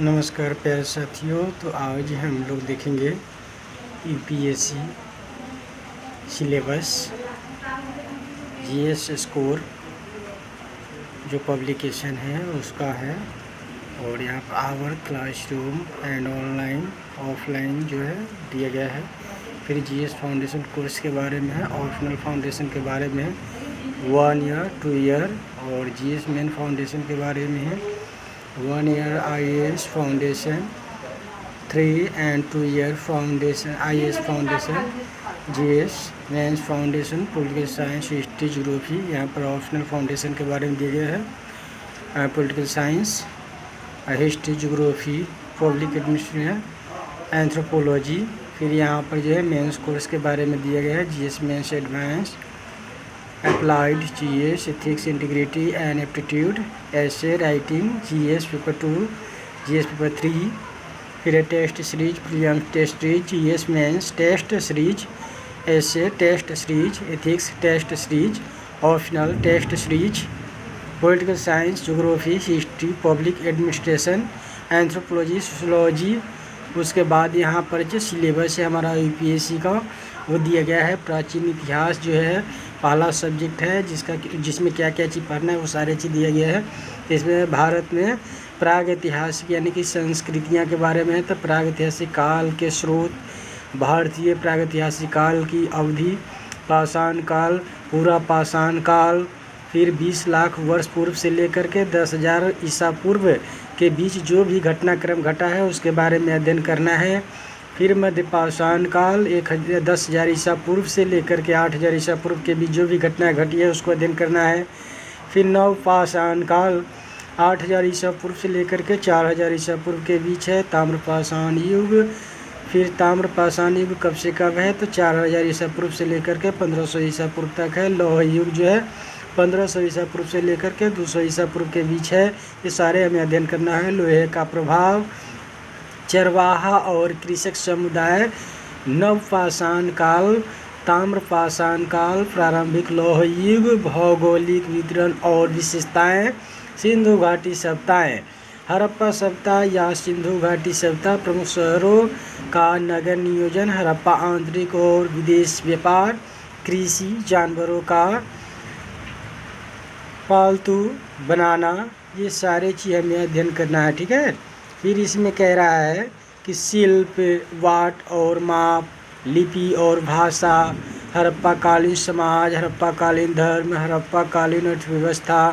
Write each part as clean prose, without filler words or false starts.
नमस्कार प्यारे साथियों। तो आज हम लोग देखेंगे यूपीएससी सिलेबस जीएस स्कोर जो पब्लिकेशन है उसका है। और यहाँ per hour classroom and online offline जो है दिया गया है। फिर जीएस फाउंडेशन कोर्स के बारे में है, ऑप्शनल फाउंडेशन के बारे में है, 1 ईयर 2 ईयर, और जीएस मेन फाउंडेशन के बारे में है, 1 year IAS foundation, 3 and 2 year foundation IAS foundation, GS mains foundation, political science, history, geography. यहाँ पर ऑप्शनल फाउंडेशन के बारे में दिया गया है, political science, history, geography, public administration, anthropology. फिर यहाँ पर जो है मेंस कोर्स के बारे में दिया गया है, GS mains advance, applied GS, ethics, integrity and aptitude, essay writing, GS paper 2, GS paper 3। फिर test series, prelims test series, GS mains test series, essay test series, ethics test series, optional test series, political science, geography, history, public administration, anthropology, sociology. उसके बाद यहाँ पर जो syllabus है हमारा UPSC का वो दिया गया है। प्राचीन इतिहास जो है पहला सब्जेक्ट है जिसमें क्या क्या चीज़ पढ़ना है वो सारे चीज़ दिया गया है। इसमें भारत में प्राग ऐतिहासिक यानी कि संस्कृतियाँ के बारे में है। तो प्राग ऐतिहासिक काल के स्रोत, भारतीय प्राग ऐतिहासिक काल की अवधि, पाषाण काल, पूरा पाषाण काल, फिर 20 लाख वर्ष पूर्व से लेकर के 10,000 ईसा पूर्व के बीच जो भी घटनाक्रम घटा है उसके बारे में अध्ययन करना है। फिर मध्य पाषाण काल 10,000 ईसा पूर्व से लेकर के 8,000 ईसा पूर्व के बीच जो भी घटना घटी है उसको अध्ययन करना है। फिर नव पाषाण काल 8,000 ईसा पूर्व से लेकर के 4,000 ईसा पूर्व के बीच है। ताम्र पाषाण युग, फिर ताम्र पाषाण युग कब से कब है तो 4,000 ईसा पूर्व से लेकर के 1500 ईसा पूर्व तक है। लौह युग जो है 1500 ईसा पूर्व से लेकर के 200 ईसा पूर्व के बीच है। ये सारे हमें अध्ययन करना है। लोहे का प्रभाव, चरवाहा और कृषक समुदाय, नवपाषाण काल, ताम्रपाषाण काल, प्रारंभिक लौह युग, भौगोलिक वितरण और विशेषताएं, सिंधु घाटी सभ्यताएं, हड़प्पा सभ्यता या सिंधु घाटी सभ्यता, प्रमुख शहरों का नगर नियोजन, हड़प्पा आंतरिक और विदेश व्यापार, कृषि, जानवरों का पालतू बनाना, ये सारे चीज़ हमें अध्ययन करना है। ठीक है। फिर इसमें कह रहा है कि शिल्प, वाट और माप, लिपि और भाषा, हड़प्पा कालीन समाज, हड़प्पा कालीन धर्म, हड़प्पा कालीन अर्थव्यवस्था,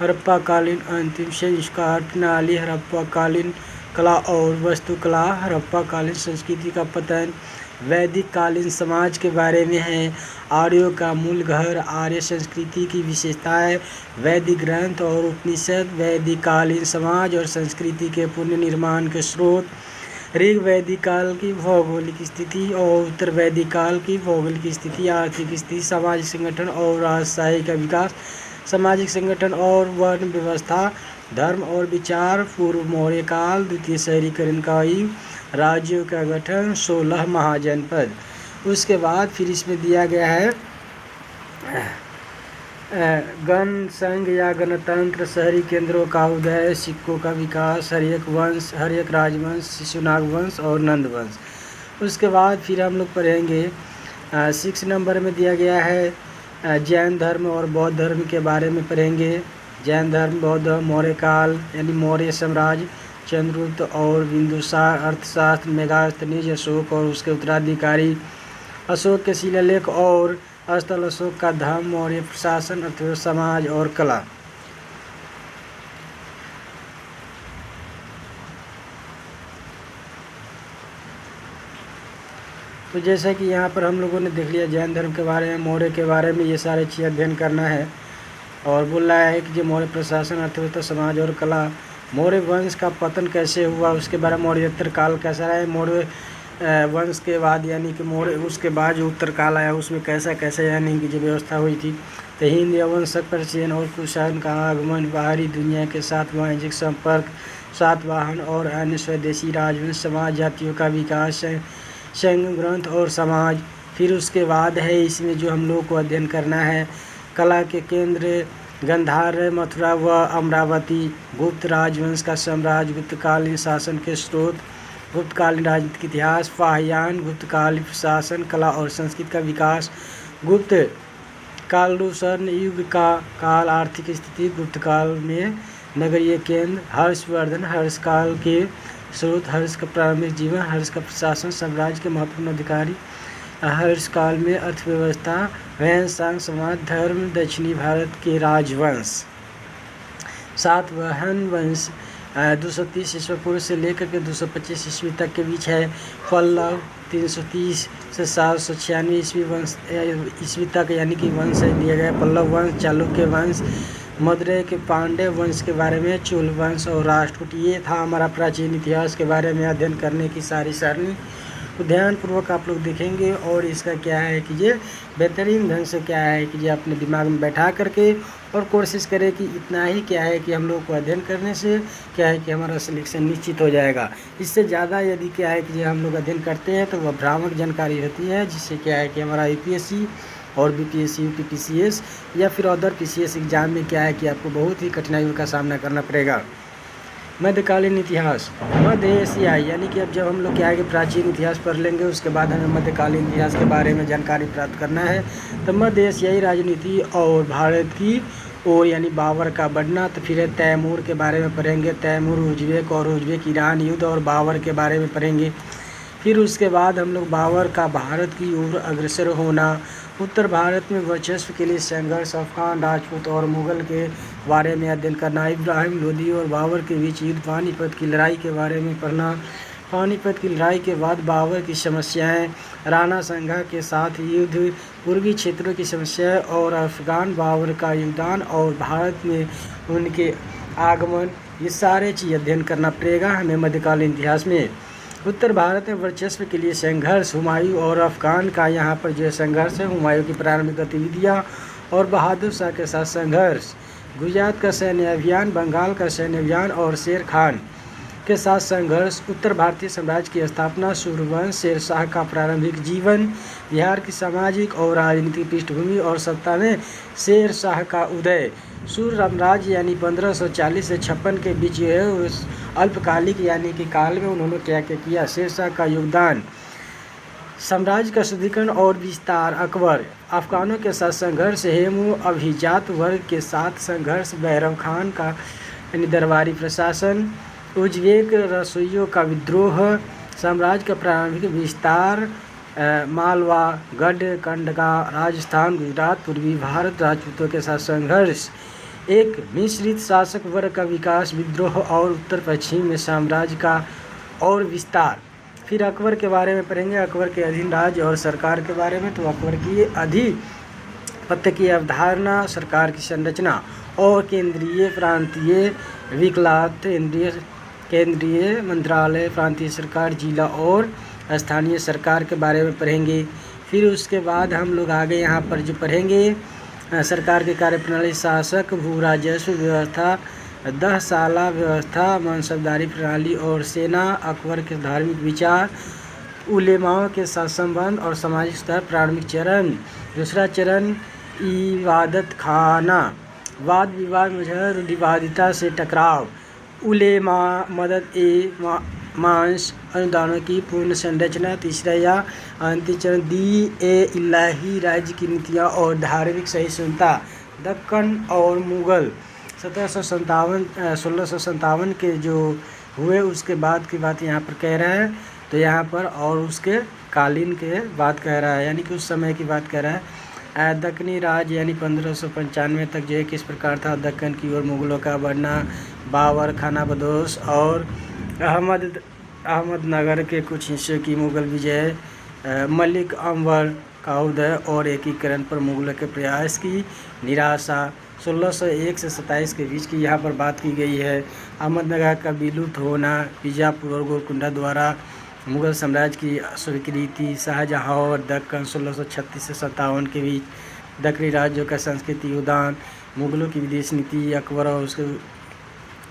हड़प्पा कालीन अंतिम संस्कार प्रणाली, हड़प्पा कालीन कला और वास्तुकला, हड़प्पा कालीन संस्कृति का पतन, वैदिक कालीन समाज के बारे में है, आर्यों का मूल घर, आर्य संस्कृति की विशेषताएं, वैदिक ग्रंथ और उपनिषद, वैदिक कालीन समाज और संस्कृति के पुनर्निर्माण के स्रोत, ऋग वैदिक काल की भौगोलिक स्थिति और उत्तर वैदिक काल की भौगोलिक स्थिति, आर्थिक स्थिति, सामाजिक संगठन और राजशाही का विकास, सामाजिक संगठन और वर्ण व्यवस्था, धर्म और विचार, पूर्व मौर्य काल, द्वितीय शहरीकरण का युग, राज्यों का गठन, 16 महाजनपद। उसके बाद फिर इसमें दिया गया है गण संघ या गणतंत्र, शहरी केंद्रों का उदय, सिक्कों का विकास, हर्यक वंश, हर्यक राजवंश, शिशुनाग वंश और नंद वंश। उसके बाद फिर हम लोग पढ़ेंगे 6 नंबर में दिया गया है जैन धर्म और बौद्ध धर्म के बारे में पढ़ेंगे। जैन धर्म, बौद्ध, मौर्य काल यानी मौर्य साम्राज्य, चंद्रगुप्त और बिंदुसार, अर्थशास्त्र, मेगास्थनीज, अशोक और उसके उत्तराधिकारी, अशोक के शिलालेख और स्थल, अशोक का धाम, मौर्य प्रशासन, अर्थव्यवस्था, समाज और कला। तो जैसा कि यहाँ पर हम लोगों ने देख लिया जैन धर्म के बारे में, मौर्य के बारे में, ये सारे चीज़ अध्ययन करना है। और बोल रहा है कि जो मौर्य प्रशासन, अर्थव्यवस्था, समाज और कला, मौर्य वंश का पतन कैसे हुआ, उसके बारे में, मौर्योत्तर काल कैसा रहा है, मौर्य वंश के बाद यानी कि मौर्य उसके बाद जो उत्तर काल आया उसमें कैसा कैसे यानी कि जो व्यवस्था हुई थी। तो हिंद यवन परचेन और कुषाण का आगमन, बाहरी दुनिया के साथ वाणिज्यिक संपर्क, सातवाहन और अन्य स्वदेशी राजवंश, समाज, जातियों का विकास, संघ ग्रंथ और समाज। फिर उसके बाद है इसमें जो हम लोग को अध्ययन करना है कला के केंद्र गंधार, मथुरा व अमरावती। गुप्त राजवंश का साम्राज्य, गुप्तकालीन शासन के स्रोत, गुप्तकालीन राजनीतिक इतिहास। फाहियान, गुप्तकालीन प्रशासन, कला और संस्कृति का विकास। गुप्त कालूषण युग का काल, आर्थिक स्थिति। गुप्त काल में नगरीय केंद्र। हर्षवर्धन, हर्ष काल के स्रोत, हर्ष का प्रारंभिक जीवन, हर्ष का प्रशासन, साम्राज्य के महत्वपूर्ण अधिकारी। हर्ष काल में अर्थव्यवस्था, वैश्य समाज, धर्म, दक्षिणी भारत के राजवंश। सातवाहन वंश 230 ईस्वी पूर्व से लेकर के 225 ईस्वी तक के बीच है। पल्लव 330 से 796 ईस्वी तक यानी कि वंश दिया गया। पल्लव वंश, चालुक्य वंश, मदुरै के पांड्य वंश के बारे में, चोल वंश और राष्ट्रकूट। ये था हमारा प्राचीन इतिहास के बारे में अध्ययन करने की सारी सरणी। तो ध्यानपूर्वक आप लोग देखेंगे और इसका क्या है कि ये बेहतरीन ढंग से क्या है कि ये अपने दिमाग में बैठा करके और कोशिश करें कि इतना ही क्या है कि हम लोग को अध्ययन करने से क्या है कि हमारा सिलेक्शन निश्चित हो जाएगा। इससे ज़्यादा यदि क्या है कि हम लोग अध्ययन करते हैं तो वह भ्रामक जानकारी होती है, जिससे क्या है कि हमारा यूपीएससी और बीपीएससी, यूपीपीसीएस या फिर अदर पीसीएस एग्जाम में क्या है कि आपको बहुत ही कठिनाइयों का सामना करना पड़ेगा। मध्यकालीन इतिहास, मध्य एशियाई यानी कि अब जब हम लोग क्या है कि प्राचीन इतिहास पढ़ लेंगे उसके बाद हमें मध्यकालीन इतिहास के बारे में जानकारी प्राप्त करना है। तो मध्य एशियाई राजनीति और भारत की ओर यानी बाबर का बढ़ना। तो फिर तैमूर के बारे में पढ़ेंगे, तैमूर, उज़्बेक और उज़्बेक ईरान युद्ध और बाबर के बारे में पढ़ेंगे। फिर उसके बाद हम लोग बाबर का भारत की ओर अग्रसर होना, उत्तर भारत में वर्चस्व के लिए संघर्ष, अफगान, राजपूत और मुगल के बारे में अध्ययन करना, इब्राहिम लोदी और बाबर के बीच युद्ध, पानीपत की लड़ाई के बारे में पढ़ना, पानीपत की लड़ाई के बाद बाबर की समस्याएं, राणा संगा के साथ युद्ध, पूर्वी क्षेत्रों की समस्याएं और अफगान बाबर का योगदान और भारत में उनके आगमन, ये सारे चीज़ अध्ययन करना पड़ेगा हमें मध्यकालीन इतिहास में। उत्तर भारत में वर्चस्व के लिए संघर्ष, हुमायूं और अफगान का यहाँ पर जो संघर्ष है, हुमायूं की प्रारंभिक गतिविधियाँ और बहादुर शाह के साथ संघर्ष, गुजरात का सैन्य अभियान, बंगाल का सैन्य अभियान और शेर खान के साथ संघर्ष, उत्तर भारतीय साम्राज्य की स्थापना, सूर्यवंश, शेर शाह का प्रारंभिक जीवन, बिहार की सामाजिक और राजनीतिक पृष्ठभूमि और सत्ता में शेर शाह का उदय, सूर्य साम्राज्य यानी 1540 से 56 के बीच जो है उस अल्पकालिक यानी कि काल में उन्होंने क्या क्या किया, शेर शाह का योगदान, साम्राज्य का शुद्धिकरण और विस्तार, अकबर, अफगानों के साथ संघर्ष, हेमू अभिजात वर्ग के साथ संघर्ष, भैरव खान का यानी दरबारी प्रशासन, उज़्बेक रसोइयों का विद्रोह, साम्राज्य का प्रारंभिक विस्तार, मालवा, गढ़, कंडका, राजस्थान, गुजरात, पूर्वी भारत, राजपूतों के साथ संघर्ष, एक मिश्रित शासक वर्ग का विकास, विद्रोह और उत्तर पश्चिम में साम्राज्य का और विस्तार। फिर अकबर के बारे में पढ़ेंगे, अकबर के अधीन राज्य और सरकार के बारे में। तो अकबर की अधिपत्य की अवधारणा, सरकार की संरचना और केंद्रीय, प्रांतीय, विकलांग, केंद्रीय मंत्रालय, प्रांतीय सरकार, जिला और स्थानीय सरकार के बारे में पढ़ेंगे। फिर उसके बाद हम लोग आगे यहाँ पर जो पढ़ेंगे सरकार की कार्यप्रणाली, शासक, भू राजस्व व्यवस्था, 10 साला व्यवस्था, मनसबदारी प्रणाली और सेना, अकबर के धार्मिक विचार, उलेमाओं के साथ संबंध और सामाजिक स्तर, प्रारंभिक चरण। दूसरा चरण इबादत खाना, वाद विवाद, मुजहर, रूढ़िवादिता से टकराव, उलेमा, मदद ए मांस, अनुदानों की पूर्ण संरचना। तीसरा या अंतिम चरण दी ए इलाही, राज्य की नीतियाँ और धार्मिक सहिष्णुता, दक्कन और मुगल, 1657 के जो हुए उसके बाद की बात यहाँ पर कह रहा है। तो यहाँ पर और उसके कालीन के बात कह रहा है, यानी कि उस समय की बात कह रहा है। दक्कनी राज यानी 1595 तक जो है किस प्रकार था, दक्कन की ओर मुगलों का बढ़ना, बाबर, खाना बदोश और अहमदनगर के कुछ हिस्सों की मुगल विजय, मलिक अंबर का उदय और एकीकरण पर मुगलों के प्रयास की निराशा, 1601 से 27 के बीच की यहाँ पर बात की गई है। अहमदनगर का विलुप्त होना, बीजापुर और गोलकुंडा द्वारा मुगल साम्राज्य की स्वीकृति, शाहजहाँ और दक्कन 1636 से 57 के बीच, दक्कनी राज्यों का संस्कृति उदान, मुगलों की विदेश नीति, अकबर और उसके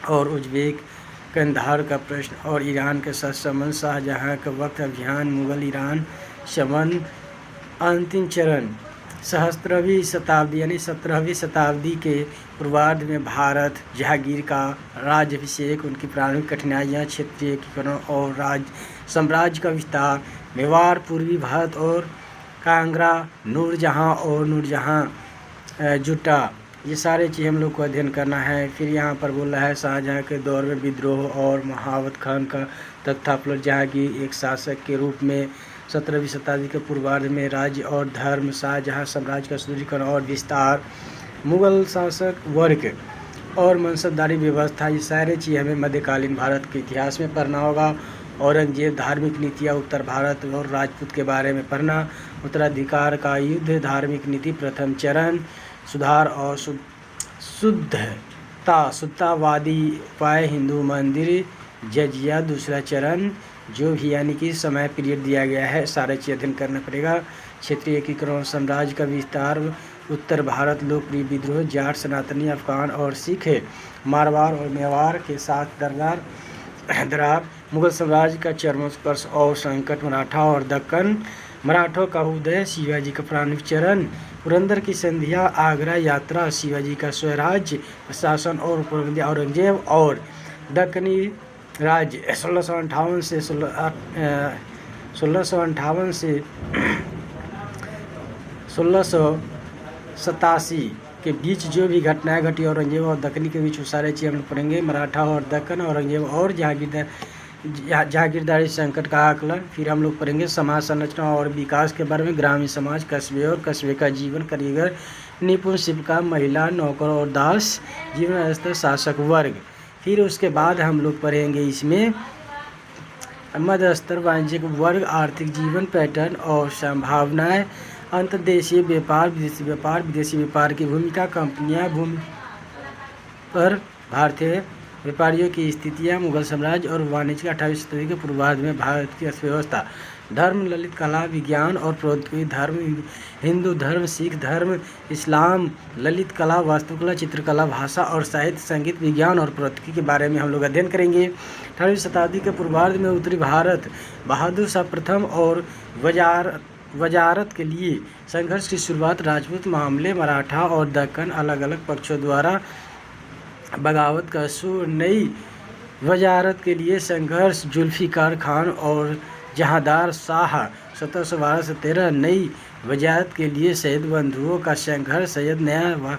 और उज़्बेक कंधार का प्रश्न और ईरान के साथ संबंध, शाहजहाँ का वक्त अभियान, मुगल ईरान संबंध। अंतिम चरण सहस्त्रवीं शताब्दी यानी 17वीं शताब्दी के पूर्वार्ध में भारत जहांगीर का राज्याभिषेक, उनकी प्रारंभिक कठिनाइयाँ, क्षेत्रीय एकीकरण और साम्राज्य का विस्तार, मेवाड़, पूर्वी भारत और कांगड़ा, नूरजहाँ जुटा, ये सारे चीज़ हम लोग को अध्ययन करना है। फिर यहाँ पर बोल रहा है शाहजहाँ के दौर में विद्रोह और महावत खान का तख्तापलट। जहांगीर एक शासक के रूप में 17वीं शताब्दी के पूर्वार्ध में राज्य और धर्म, शाहजहाँ साम्राज्य का सुदृढ़ीकरण और विस्तार, मुगल शासक वर्ग और मनसबदारी व्यवस्था, ये सारे चीज़ हमें मध्यकालीन भारत के इतिहास में पढ़ना होगा। औरंगजेब, धार्मिक नीतियाँ, उत्तर भारत और राजपूत के बारे में पढ़ना, उत्तराधिकार का युद्ध, धार्मिक नीति, प्रथम चरण, सुधार और शुद्धतावादी उपाय, हिंदू मंदिर, जजिया, दूसरा चरण, जो भी यानी कि समय पीरियड दिया गया है, सारे चीज़ अध्ययन करना पड़ेगा। क्षेत्रीय एकीकरण, साम्राज्य का विस्तार, उत्तर भारत, लोकप्रिय विद्रोह, जाट, सनातनी, अफगान और सिख, मारवाड़ और मेवाड़ के साथ दरार, मुगल साम्राज्य का चरमोत्कर्ष और संकट, मराठा और दक्कन, मराठों का उदय, शिवाजी का प्रारंभिक चरण, पुरंदर की संधिया, आगरा यात्रा, शिवाजी का स्वराज्य प्रशासन और औरंगजेब और दक्कनी राज्य 1658 से 1687 के बीच जो भी घटनाएं घटी औरंगजेब और दक्कनी के बीच, वो सारे चीज़ हम लोग पढ़ेंगे। मराठा और दक्कन, औरंगजेब और जहांगीरदारी संकट का आकलन। फिर हम लोग पढ़ेंगे समाज संरचना और विकास के बारे में, ग्रामीण समाज, कस्बे और कस्बे का जीवन, कारीगर, निपुण, शिल्पकार, महिला, नौकर और दास, जीवन स्तर, शासक वर्ग। फिर उसके बाद हम लोग पढ़ेंगे इसमें मध्य स्तर, वाणिज्यिक वर्ग, आर्थिक जीवन, पैटर्न और संभावनाएं, अंतर्देशीय व्यापार, विदेशी व्यापार की भूमिका, कंपनियां, भूमि पर भारतीय व्यापारियों की स्थितियां, मुगल साम्राज्य और वाणिज्य, 18वीं शताब्दी के पूर्वार्ध में भारत की अर्थव्यवस्था, धर्म, ललित कला, विज्ञान और प्रौद्योगिकी, धर्म, हिंदू धर्म, सिख धर्म, इस्लाम, ललित कला, वास्तुकला, चित्रकला, भाषा और साहित्य, संगीत, विज्ञान और प्रौद्योगिकी के बारे में हम लोग अध्ययन करेंगे। 18वीं शताब्दी के पूर्वार्ध में उत्तरी भारत, बहादुर शाह प्रथम और वजारत के लिए संघर्ष की शुरुआत, राजपूत मामले, मराठा और दक्कन अलग अलग पक्षों द्वारा बगावत का शुरू, नई वजारत के लिए संघर्ष, जुल्फिकार खान और जहांदार शाह 1712 से 13, नई वजारत के लिए सैयद बंधुओं का संघर्ष, सैयद नया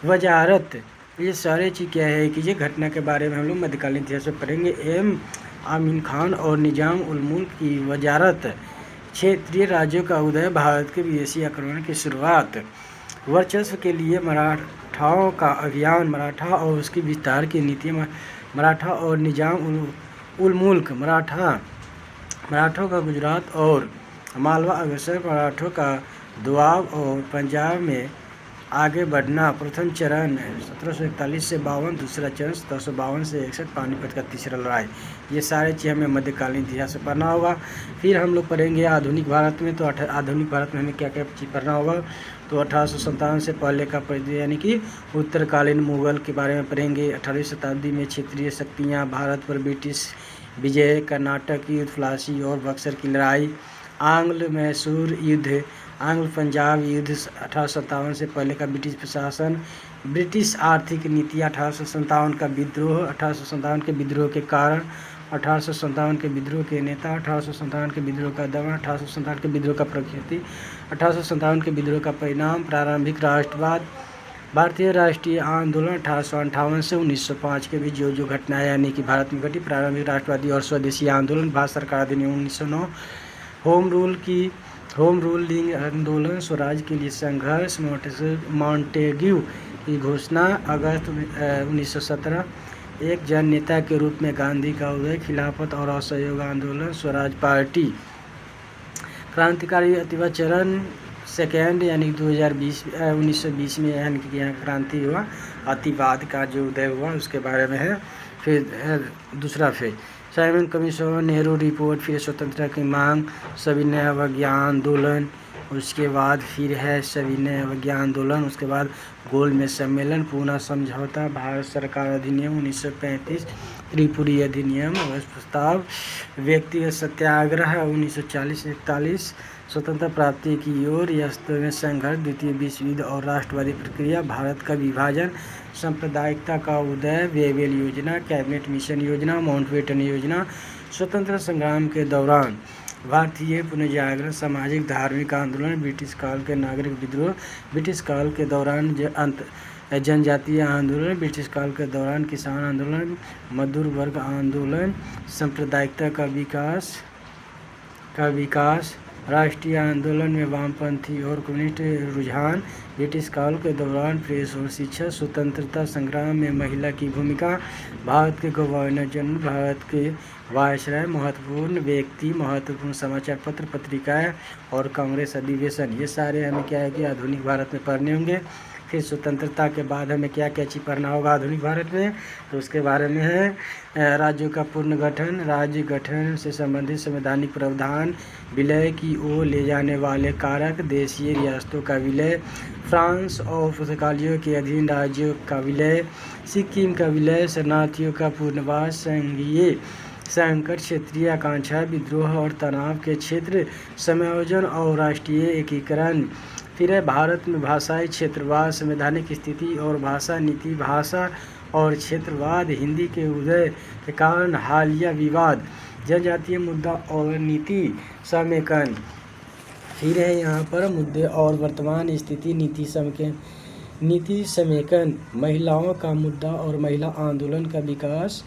वजारत, ये सारे चीज़ क्या है कि ये घटना के बारे में हम लोग मध्यकालीन इतिहास में पढ़ेंगे। आमीन खान और निजाम उल मुल्क की वजारत, क्षेत्रीय राज्यों का उदय, भारत के विदेशी आक्रमण की शुरुआत, वर्चस्व के लिए मराठाओं का अभियान, मराठा और उसकी विस्तार की नीति, मराठा और निजाम उल मुल्क, मराठों का गुजरात और मालवा अग्रसर, मराठों का दुआब और पंजाब में आगे बढ़ना, प्रथम चरण 1741 से 52, दूसरा चरण 1752 से 61, पानीपत का तीसरा लड़ाई, ये सारे चीज़ हमें मध्यकालीन इतिहास में पढ़ना होगा। फिर हम लोग पढ़ेंगे आधुनिक भारत में, तो आधुनिक भारत में हमें क्या क्या चीज़ पढ़ना होगा, तो 1857 से पहले का यानी कि उत्तरकालीन मुगल के बारे में पढ़ेंगे। 18वीं शताब्दी में क्षेत्रीय शक्तियाँ, भारत पर ब्रिटिश विजय, कर्नाटक युद्ध, प्लासी और बक्सर की लड़ाई, आंग्ल मैसूर युद्ध, आंग्ल पंजाब युद्ध, 1857 से पहले का ब्रिटिश प्रशासन, ब्रिटिश आर्थिक नीति, 1857 का विद्रोह, 1857 के विद्रोह के कारण, 1857 के विद्रोह के नेता, 1857 के विद्रोह का दमन, 1857 के विद्रोह का प्रकृति, 1857 के विद्रोह का परिणाम, प्रारंभिक राष्ट्रवाद, भारतीय राष्ट्रीय आंदोलन 1858 से 1905 के बीच जो घटनाएं यानी कि भारत में घटी, प्रारंभिक राष्ट्रवादी और स्वदेशी आंदोलन, भारत सरकार अधिनियम 1909, होम रूलिंग आंदोलन, स्वराज के लिए संघर्ष, मॉन्टेग्यू की घोषणा, अगस्त 1917, एक जन नेता के रूप में गांधी का उदय, खिलाफत और असहयोग आंदोलन, स्वराज पार्टी, क्रांतिकारी अतिवा चरण सेकेंड यानी 1920 में यानी कि यहाँ क्रांति हुआ, अतिवाद का जो उदय हुआ उसके बारे में है। फिर दूसरा phase Simon commission, Nehru report, फिर स्वतंत्रता की मांग, सविनय अवज्ञा आंदोलन, उसके बाद फिर है सविनय अवज्ञा आंदोलन, उसके बाद गोलमेज सम्मेलन, पूना समझौता, भारत सरकार अधिनियम 1935, त्रिपुरी अधिनियम, प्रस्ताव, व्यक्तिगत सत्याग्रह 1940-41, स्वतंत्रता प्राप्ति की ओर यस्तों में संघर्ष, द्वितीय विश्व युद्ध और राष्ट्रवादी प्रक्रिया, भारत का विभाजन, सांप्रदायिकता का उदय, वेवेल योजना, कैबिनेट मिशन योजना, माउंटबेटन योजना, स्वतंत्रता संग्राम के दौरान भारतीय पुनर्जागरण, सामाजिक धार्मिक आंदोलन, ब्रिटिश काल के नागरिक विद्रोह, ब्रिटिश काल के दौरान जनजातीय आंदोलन, ब्रिटिश काल के दौरान किसान आंदोलन, मजदूर वर्ग आंदोलन, सांप्रदायिकता का विकास, राष्ट्रीय आंदोलन में वामपंथी और कम्युनिस्ट रुझान, ब्रिटिश काल के दौरान प्रेस और शिक्षा, स्वतंत्रता संग्राम में महिला की भूमिका, भारत के गवर्नर जनरल, भारत के वायसराय, महत्वपूर्ण व्यक्ति, महत्वपूर्ण समाचार पत्र पत्रिकाएं और कांग्रेस अधिवेशन, ये सारे हमें क्या है कि आधुनिक भारत में पढ़ने होंगे। फिर स्वतंत्रता के बाद हमें क्या क्या चीज़ पढ़ना होगा आधुनिक भारत में, तो उसके बारे में है राज्यों का पुनर्गठन, राज्य गठन से संबंधित संवैधानिक प्रावधान, विलय की ओर ले जाने वाले कारक, देशीय रियासतों का विलय, फ्रांस और पुर्तगालियों के अधीन राज्यों का विलय, सिक्किम का विलय, शरणार्थियों का पुनर्वास, संघीय संकट, क्षेत्रीय आकांक्षा, विद्रोह और तनाव के क्षेत्र, समायोजन और राष्ट्रीय एकीकरण। फिर है भारत में भाषाई क्षेत्रवाद, संवैधानिक स्थिति और भाषा नीति, भाषा और क्षेत्रवाद, हिंदी के उदय के कारण हालिया विवाद, जनजातीय मुद्दा और नीति समेकन। फिर है यहाँ पर मुद्दे और वर्तमान स्थिति, नीति समेकन, महिलाओं का मुद्दा और महिला आंदोलन का विकास,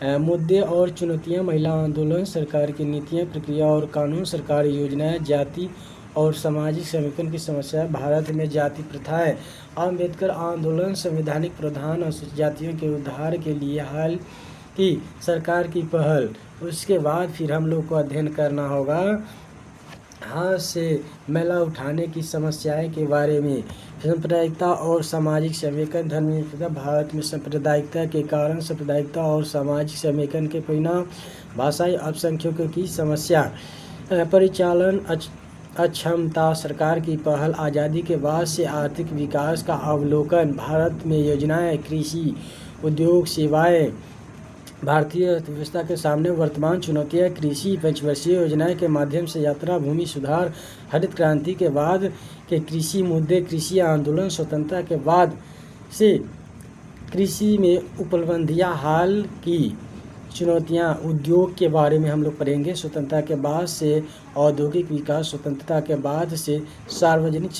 मुद्दे और चुनौतियाँ, महिला आंदोलन, सरकार की नीतियाँ, प्रक्रिया और कानून, सरकारी योजनाएं, जाति और सामाजिक समीकरण की समस्या, भारत में जाति प्रथाएं, अम्बेडकर आंदोलन, संवैधानिक प्रावधान और जातियों के उद्धार के लिए हाल की सरकार की पहल। उसके बाद फिर हम लोग को अध्ययन करना होगा हाथ से मैला उठाने की समस्याएं के बारे में, सांप्रदायिकता और सामाजिक समेकन, धर्मनिरपेक्षता, भारत में सांप्रदायिकता के कारण, सांप्रदायिकता और सामाजिक समेकन के परिणाम, भाषाई अल्पसंख्यकों की समस्या, परिचालन अक्षमता, सरकार की पहल, आज़ादी के बाद से आर्थिक विकास का अवलोकन, भारत में योजनाएं, कृषि, उद्योग, सेवाएं, भारतीय अर्थव्यवस्था के सामने वर्तमान चुनौतियां, कृषि, पंचवर्षीय योजनाएं के माध्यम से यात्रा, भूमि सुधार, हरित क्रांति के बाद के कृषि मुद्दे, कृषि आंदोलन, स्वतंत्रता के बाद से कृषि में उपलब्धियां, हाल की चुनौतियां, उद्योग के बारे में हम लोग पढ़ेंगे, स्वतंत्रता के बाद से औद्योगिक विकास, स्वतंत्रता के बाद से सार्वजनिक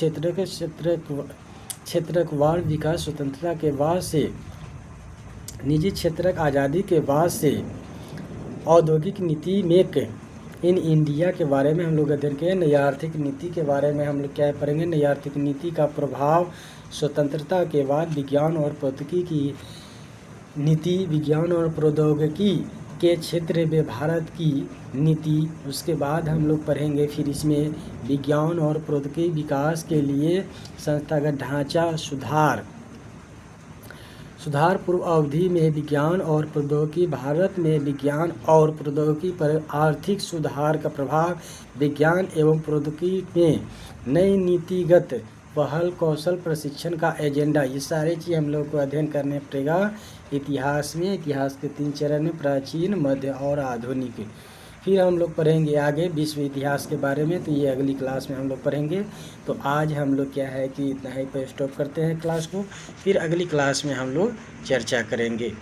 क्षेत्रवाद विकास, स्वतंत्रता के बाद से निजी क्षेत्रक आज़ादी के बाद से औद्योगिक नीति, मेक इन इंडिया के बारे में हम लोग अध्ययन करें। नई आर्थिक नीति के बारे में हम लोग क्या पढ़ेंगे, नई आर्थिक नीति का प्रभाव, स्वतंत्रता के बाद विज्ञान और प्रौद्योगिकी की नीति, विज्ञान और प्रौद्योगिकी के क्षेत्र में भारत की नीति। उसके बाद हम लोग पढ़ेंगे फिर इसमें विज्ञान और प्रौद्योगिकी विकास के लिए संस्थागत ढांचा सुधार पूर्व अवधि में विज्ञान और प्रौद्योगिकी, भारत में विज्ञान और प्रौद्योगिकी पर आर्थिक सुधार का प्रभाव, विज्ञान एवं प्रौद्योगिकी में नई नीतिगत पहल, कौशल प्रशिक्षण का एजेंडा, ये सारे चीज़ हम लोग को अध्ययन करने पड़ेगा इतिहास में। इतिहास के 3 चरण में, प्राचीन, मध्य और आधुनिक। फिर हम लोग पढ़ेंगे आगे विश्व इतिहास के बारे में, तो ये अगली क्लास में हम लोग पढ़ेंगे। तो आज हम लोग क्या है कि इतना ही पर स्टॉप करते हैं क्लास को, फिर अगली क्लास में हम लोग चर्चा करेंगे।